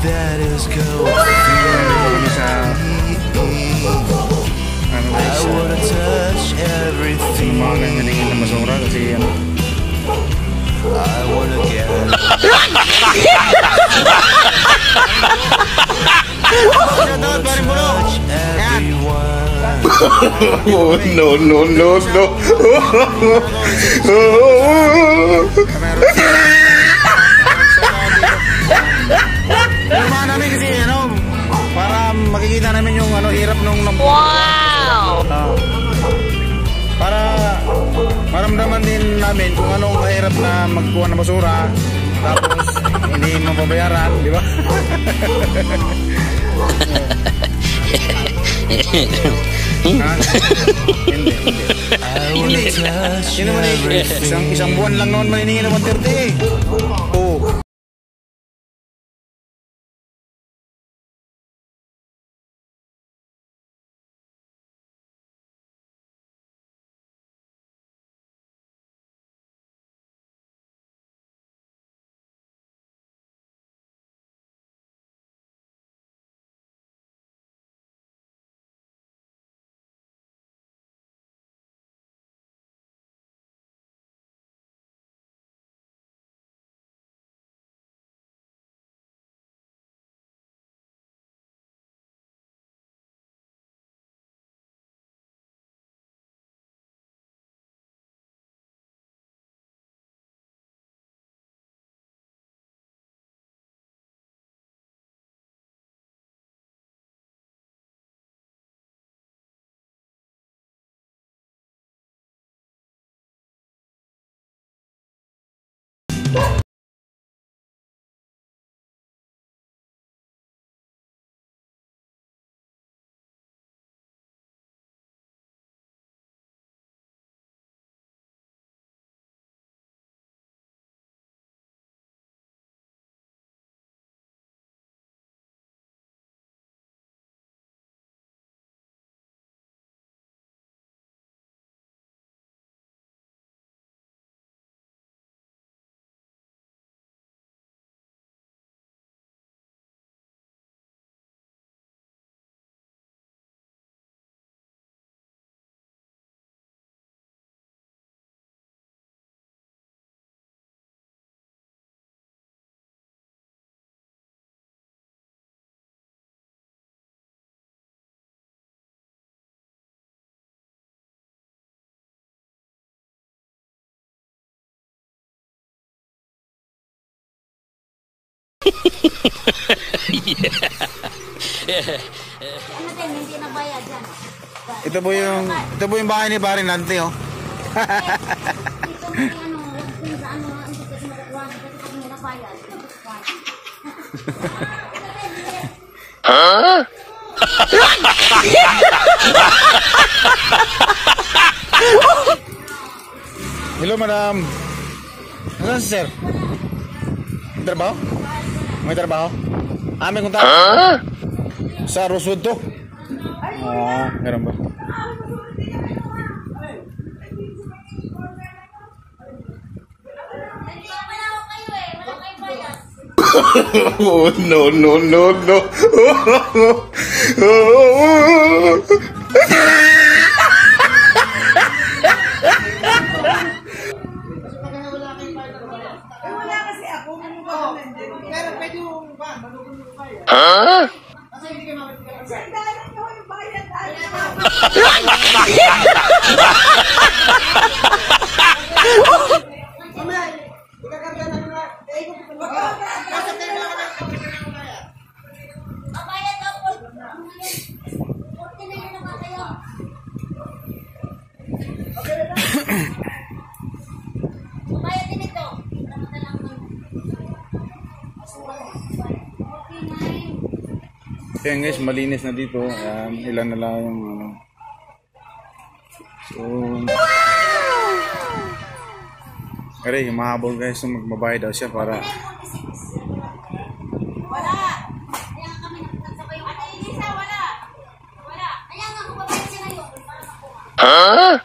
that is gold. I wanna touch everything. I wanna get Oh, no, no, no, no. Namin kasi para makikita namin yung hirap nung wow. Para maramdaman din namin kung anong kahirap na magkuha ng basura tapos hindi mababayaran, di ba? Hindi. Sino man isang buwan lang naman manihingi ng 130 eh. Oo. Ito po yung bahay ni Pare Nante, oh. Huh? Hello, madam. Nasaan si sir? May trabaho? May trabaho? May kontak? Sa Rosewood to? Meron ba? Oh, no, no, no, no. Huh? Ayan guys, malinis na dito. Ayan, ilan na lang yung ano. So, kaya yung mahabol guys, so magbabayad daw siya para wala. Kaya kami nagsasabay yung ate Elisa, wala. Wala. Kaya nga magbabayad siya ngayon para makuha. Huh?